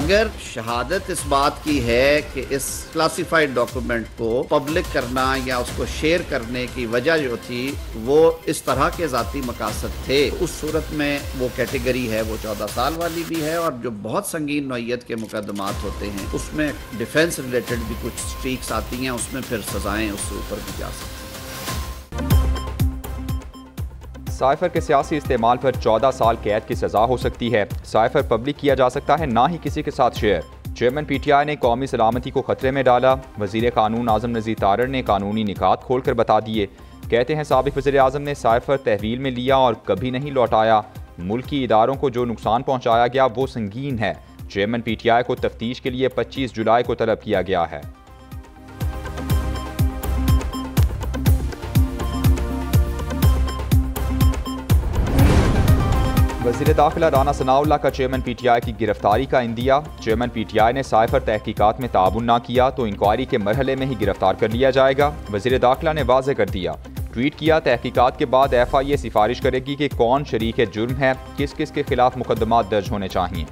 अगर शहादत इस बात की है कि इस क्लासिफाइड डॉक्यूमेंट को पब्लिक करना या उसको शेयर करने की वजह जो थी वो इस तरह के ज़ाती मकासद थे, उस सूरत में वो कैटेगरी है वो 14 साल वाली भी है, और जो बहुत संगीन नौइयत के मुकदमात होते हैं उसमें डिफेंस रिलेटेड भी कुछ स्ट्रीक्स आती हैं, उसमें फिर सजाएं उससे ऊपर भी जा सकती हैं। साइफर के सियासी इस्तेमाल पर 14 साल कैद की सजा हो सकती है। साइफर पब्लिक किया जा सकता है, ना ही किसी के साथ शेयर। चेयरमैन PTI ने कौमी सलामती को खतरे में डाला। वजीर कानून आजम नज़ीर तारड़ ने कानूनी निकात खोल कर बता दिए। कहते हैं साबिक वज़ीर आज़म ने साइफर तहवील में लिया और कभी नहीं लौटाया। मुल्की इदारों को जो नुकसान पहुँचाया गया वो संगीन है। चेयरमैन PTI को तफ्तीश के लिए 25 जुलाई को तलब किया गया है। वज़ीर दाखिला राना सनाउल्लाह का चेयरमैन PTI की गिरफ्तारी का इंदिया। चेयरमैन PTI ने साइफर तहकीकात में ताबुन ना किया तो इंक्वायरी के मरहले में ही गिरफ्तार कर लिया जाएगा। वज़ीर दाखिला ने वाज़ेह कर दिया। ट्वीट किया, तहकीकात के बाद FIA सिफारिश करेगी कि कौन शरीक जुर्म है, किस किस के खिलाफ मुकदमात दर्ज होने चाहिए।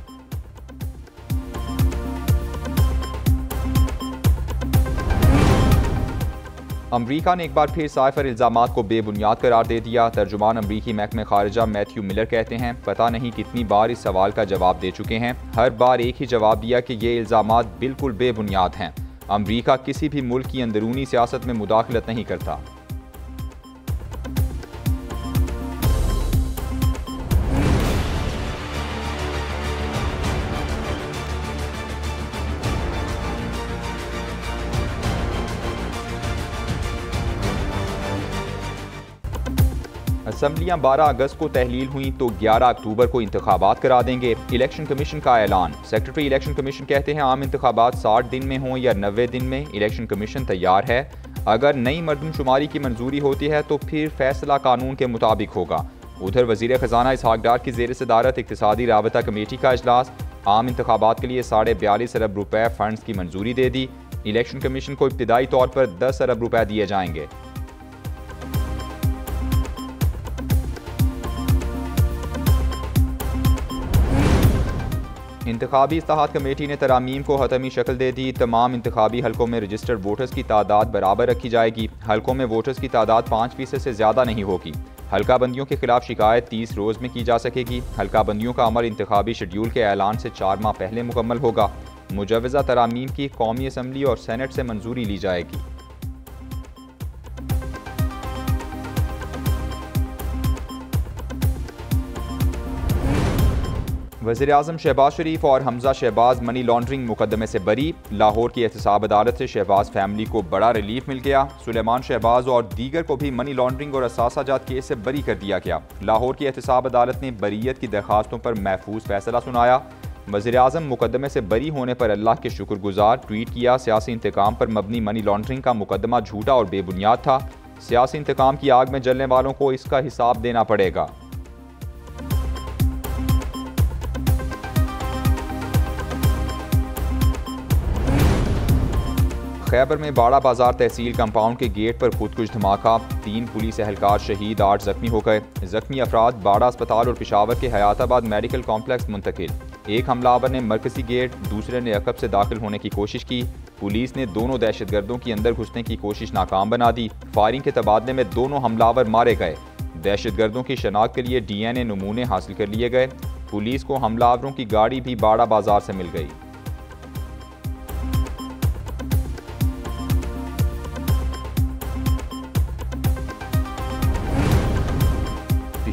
अमरीका ने एक बार फिर साइफर इल्ज़ामात को बेबुनियाद करार दे दिया। तर्जुमान अमरीकी महकमे खारिजा मैथ्यू मिलर कहते हैं, पता नहीं कितनी बार इस सवाल का जवाब दे चुके हैं, हर बार एक ही जवाब दिया कि ये इल्ज़ामात बिल्कुल बेबुनियाद हैं। अमरीका किसी भी मुल्क की अंदरूनी सियासत में मुदाखलत नहीं करता। असम्बलियां 12 अगस्त को तहलील हुई तो 11 अक्टूबर को इंतखाबात करा देंगे। इलेक्शन कमीशन का ऐलान। सेक्रेटरी इलेक्शन कमीशन कहते हैं आम इंतखाबात 60 दिन में हों या 90 दिन में, इलेक्शन कमीशन तैयार है। अगर नई मरदमशुमारी की मंजूरी होती है तो फिर फैसला कानून के मुताबिक होगा। उधर वजीर खजाना इसहाक डार की ज़ेर सदारत इक्तिसादी राबता कमेटी का इजलास। आम इंतखाबात के लिए 42.5 अरब रुपए फंड्स की मंजूरी दे दी। इलेक्शन कमीशन को इब्तिदाई तौर पर 10 अरब रुपए दिए जाएंगे। इंतखाबी इस्तेहाद कमेटी ने तरामीम को हतमी शक्ल दे दी। तमाम इंतखाबी हलकों में रजिस्टर्ड वोटर्स की तादाद बराबर रखी जाएगी। हलकों में वोटर्स की तादाद 5% से ज़्यादा नहीं होगी। हल्का बंदियों के खिलाफ शिकायत 30 रोज़ में की जा सकेगी। हल्का बंदियों का अमल इंतखाबी शेड्यूल के ऐलान से 4 माह पहले मुकम्मल होगा। मुजव्वज़ा तरामीम की कौमी असम्बली और सेनेट से मंजूरी ली जाएगी। वज़ीर आज़म शहबाज शरीफ और हमजा शहबाज मनी लॉन्ड्रिंग मुकदमे से बरी। लाहौर की एहतसाब अदालत से शहबाज फैमिली को बड़ा रिलीफ मिल गया। सुलेमान शहबाज और दीगर को भी मनी लॉन्ड्रिंग और असासाजात केस से बरी कर दिया गया। लाहौर की एहतसाब अदालत ने बरीयत की दरखास्तों पर महफूज फैसला सुनाया। वज़ीर आज़म मुकदमे से बरी होने पर अल्लाह के शुक्रगुजार। ट्वीट किया, सियासी इंतकाम पर मबनी मनी लॉन्ड्रिंग का मुकदमा झूठा और बेबुनियाद था। सियासी इंतकाम की आग में जलने वालों को इसका हिसाब देना पड़ेगा। खैबर में बाड़ा बाजार तहसील कंपाउंड के गेट पर खुदकुश धमाका। 3 पुलिस एहलकार शहीद, 8 जख्मी हो गए। जख्मी अफराद बाड़ा अस्पताल और पेशावर के हयाताबाद मेडिकल कॉम्प्लेक्स मुंतकिल। एक हमलावर ने मरकजी गेट, दूसरे ने अकब से दाखिल होने की कोशिश की। पुलिस ने दोनों दहशतगर्दों की अंदर घुसने की कोशिश नाकाम बना दी। फायरिंग के तबादले में दोनों हमलावर मारे गए। दहशतगर्दों की शनाख्त के लिए DNA नमूने हासिल कर लिए गए। पुलिस को हमलावरों की गाड़ी भी बाड़ा बाजार से मिल गई।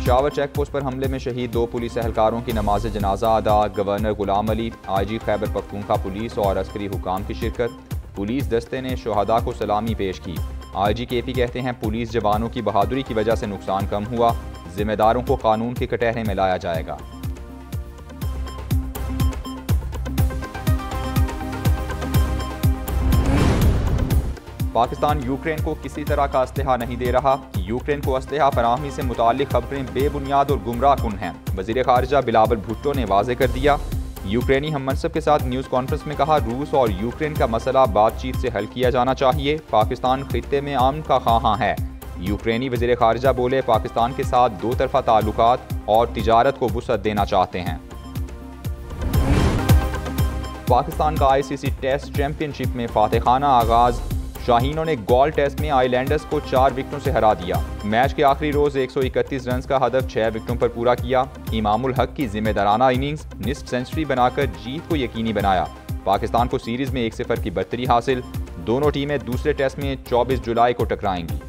पेशावर चेक पोस्ट पर हमले में शहीद 2 पुलिस एहलकारों की नमाज जनाजा अदा। Governor Ghulam Ali, IG Khyber Pakhtunkhwa police और अस्करी हुकाम की शिरकत। पुलिस दस्ते ने शोहदा को सलामी पेश की। IG KP कहते हैं पुलिस जवानों की बहादुरी की वजह से नुकसान कम हुआ। जिम्मेदारों को कानून के कटहरे में लाया जाएगा। पाकिस्तान यूक्रेन को किसी तरह का असलहा नहीं दे रहा। यूक्रेन को असलहा फराहमी से मुताल्लिक खबरें बेबुनियाद और गुमराह कुन हैं। वज़ीर ख़ारिजा बिलावल भुट्टो ने वाज़ेह कर दिया। यूक्रेनी हम मनसब के साथ न्यूज़ कॉन्फ्रेंस में कहा, रूस और यूक्रेन का मसला बातचीत से हल किया जाना चाहिए। पाकिस्तान खित्ते में अमन का ख़्वाहां है। यूक्रेनी वज़ीर ख़ारिजा बोले, पाकिस्तान के साथ 2 तरफ़ा ताल्लुकात और तिजारत को वुसअत देना चाहते हैं। पाकिस्तान का ICC टेस्ट चैंपियनशिप में फातेहाना आगाज। शाहीनों ने गोल टेस्ट में आइलैंडर्स को 4 विकेटों से हरा दिया। मैच के आखिरी रोज 131 रन का हदफ 6 विकेटों पर पूरा किया। इमामुल हक की जिम्मेदाराना इनिंग्स निस्फ सेंचुरी बनाकर जीत को यकीनी बनाया। पाकिस्तान को सीरीज में 1-0 की बरतरी हासिल। दोनों टीमें दूसरे टेस्ट में 24 जुलाई को टकराएंगी।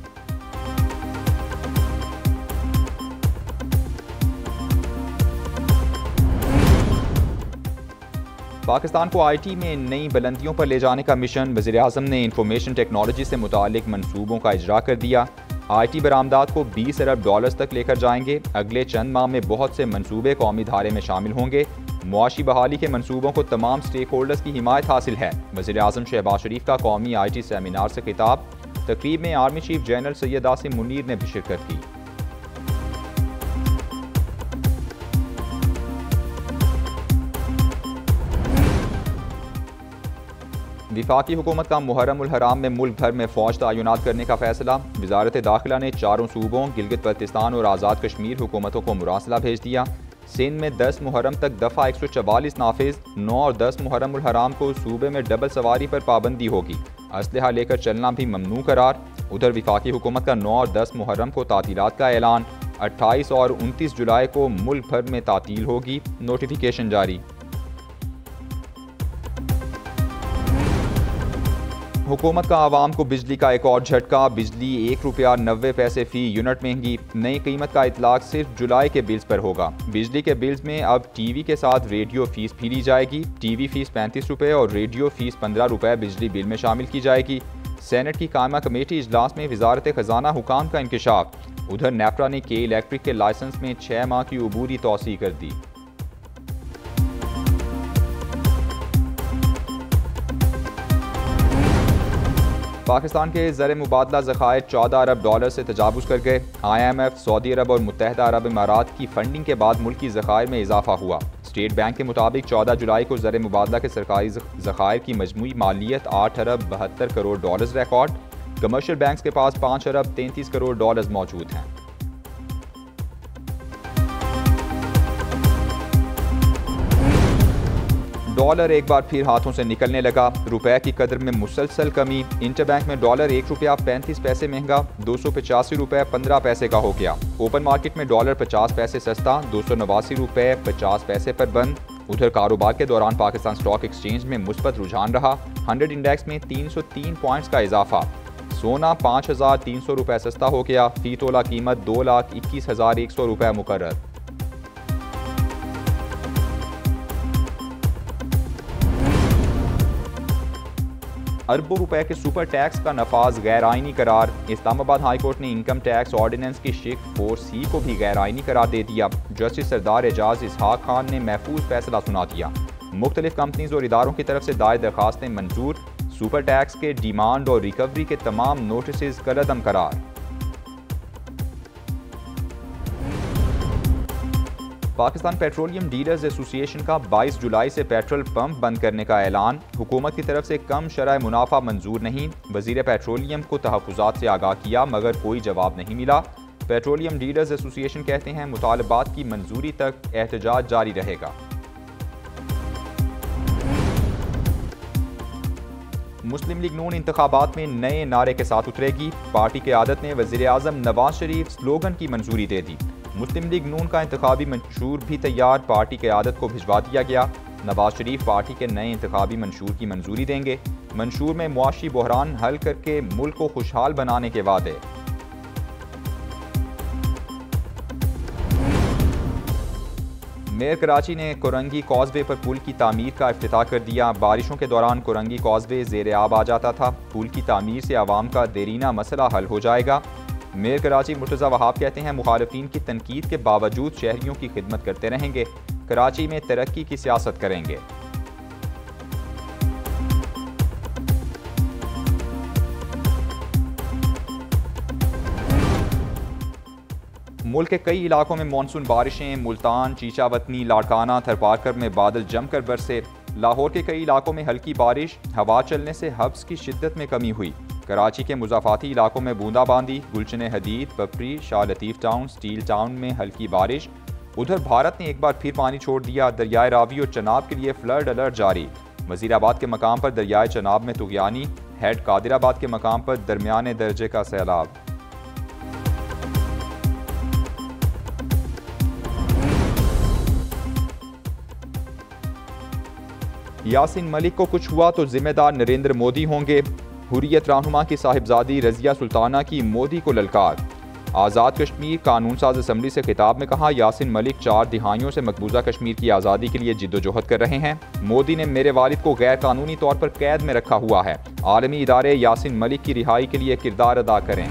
पाकिस्तान को IT में नई बुलंदियों पर ले जाने का मिशन। वज़ीर-ए-आज़म ने इंफॉर्मेशन टेक्नोलॉजी से मुतालिक मंसूबों का इजरा कर दिया। IT बरामदात को $20 अरब तक लेकर जाएंगे। अगले चंद माह में बहुत से मंसूबे कौमी धारे में शामिल होंगे। मुआशी बहाली के मंसूबों को तमाम स्टेक होल्डर्स की हिमायत हासिल है। वज़ीर-ए-आज़म शहबाज शरीफ का कौमी IT सेमिनार से खिताब। तकरीब में army chief general Syed Asim Munir ने भी शिरकत की। विफाकी हुकूमत का मुहर्रम उल हराम में मुल्क भर में फौज तैनात करने का फैसला। वजारत दाखिला ने चारों सूबों गिलगित बल्तिस्तान और आज़ाद कश्मीर हुकूमतों को मुरासला भेज दिया। सिंध में 10 मुहर्रम तक दफ़ा 144 नाफिज। 9 और 10 मुहर्रम उल हराम को सूबे में डबल सवारी पर पाबंदी होगी। असलहा लेकर चलना भी ममनू करार। उधर विफाकी हुकूमत का 9 और 10 मुहर्रम को तातीलात का ऐलान। 28 और 29 जुलाई को मुल्क भर में तातील होगी। नोटिफिकेशन जारी। हुकूमत का आवाम को बिजली का एक और झटका। बिजली ₹1.90 फ़ी यूनिट महंगी। नई कीमत का इतलाक सिर्फ जुलाई के बिल्स पर होगा। बिजली के बिल्स में अब टीवी के साथ रेडियो फीस भी ली जाएगी। टीवी फीस ₹35 और रेडियो फीस ₹15 बिजली बिल में शामिल की जाएगी। सेनेट की कायमा कमेटी इजलास में वजारत खजाना हुकाम का इंकशाफ। उधर नेफ्रा ने के इलेक्ट्रिक के लाइसेंस में 6 माह की अबूरी तौसी कर दी। पाकिस्तान के ज़र मुबादला ज़खायर $14 अरब से तजावुज़ कर गए। IMF, सऊदी अरब और मुत्तहिदा अरब इमारात की फंडिंग के बाद मुल्की ज़खायर में इजाफा हुआ। स्टेट बैंक के मुताबिक 14 जुलाई को ज़र मुबादला के सरकारी ज़खायर की मजमूई मालियत $8 अरब 72 करोड़ रिकॉर्ड। कमर्शियल बैंक्स के पास $5 अरब 33 करोड़ मौजूद हैं। डॉलर एक बार फिर हाथों से निकलने लगा। रुपए की कदर में मुसलसल कमी। इंटरबैंक में डॉलर ₹1.35 महंगा ₹285.15 का हो गया। ओपन मार्केट में डॉलर 50 पैसे सस्ता ₹289.50 पर बंद। उधर कारोबार के दौरान पाकिस्तान स्टॉक एक्सचेंज में मुस्बत रुझान रहा। 100 इंडेक्स में 303 पॉइंट्स का इजाफा। सोना ₹5,300 सस्ता हो गया। फी तोला कीमत ₹2,21,100 मुकर्रर। अरबों रुपए के सुपर टैक्स का नफाज गैर आइनी करार। इस्लामाबाद हाई कोर्ट ने इनकम टैक्स ऑर्डिनेंस की शिक 4C को भी गैर आइनी करार दे दिया। जस्टिस सरदार एजाज इसहाक खान ने महफूज फैसला सुना दिया। मुख्तलिफ कंपनीज और इदारों की तरफ से दायर दरखास्तें मंजूर। सुपर टैक्स के डिमांड और रिकवरी के तमाम नोटिस कलअदम करार। पाकिस्तान पेट्रोलियम डीलर्स एसोसिएशन का 22 जुलाई से पेट्रोल पंप बंद करने का ऐलान। हुकूमत की तरफ से कम शरह मुनाफा मंजूर नहीं। वजीर पेट्रोलियम को तहफ़्फ़ुज़ात से आगाह किया मगर कोई जवाब नहीं मिला। पेट्रोलियम डीलर्स एसोसिएशन कहते हैं मुतालबात की मंजूरी तक एहतजाज जारी रहेगा। मुस्लिम लीग नून इंतखाबात में नए नारे के साथ उतरेगी। पार्टी की आदत ने वज़ीर-ए-आज़म नवाज शरीफ स्लोगन की मंजूरी दे दी। मुस्लिम लीग नून का इंतखाबी मंशूर भी तैयार। पार्टी की आदत को भिजवा दिया गया। नवाज शरीफ पार्टी के नए इंतखाबी मंशूर की मंजूरी देंगे। मंशूर में मुआशी बहरान हल करके मुल्क को खुशहाल बनाने के वादे। मेयर कराची ने कोरंगी कॉजवे पर पुल की तामीर का इफ्तिताह कर दिया। बारिशों के दौरान कोरंगी कॉजवे ज़ेर आब आ जाता था। पुल की तामीर से आवाम का देरीना मसला हल हो जाएगा। मेयर कराची मुर्तज़ा वहाब कहते हैं मुखालिफिन की तनकीद के बावजूद शहरियों की खिदमत करते रहेंगे। कराची में तरक्की की सियासत करेंगे। मुल्क के कई इलाकों में मानसून बारिशें। मुल्तान, चीचावतनी, लाड़काना, थरपारकर में बादल जमकर बरसे। लाहौर के कई इलाकों में हल्की बारिश। हवा चलने से हब्स की शिद्दत में कमी हुई। कराची के मुज़ाफ़ाती इलाकों में बूंदाबांदी। गुलशन हदीद, पपरी, Shah Latif town, steel town में हल्की बारिश। उधर भारत ने एक बार फिर पानी छोड़ दिया। दरियाए रावी और चनाब के लिए फ्लड अलर्ट जारी। वजीराबाद के मकाम पर दरियाए चनाब में तुगयानी, हेड कादिराबाद के मकाम पर दरमियाने दर्जे का सैलाब। यासिन मलिक को कुछ हुआ तो जिम्मेदार नरेंद्र मोदी होंगे। हुर्रियत रहनुमा की साहिबजादी रजिया सुल्ताना की मोदी को ललकार। आज़ाद कश्मीर कानून साज असम्बली से खिताब में कहा, यासिन मलिक 4 दिहाइयों से मकबूजा कश्मीर की आज़ादी के लिए जिद्दोजहद कर रहे हैं। मोदी ने मेरे वालिद को गैर कानूनी तौर पर कैद में रखा हुआ है। आलमी इदारे यासिन मलिक की रिहाई के लिए किरदार अदा करें।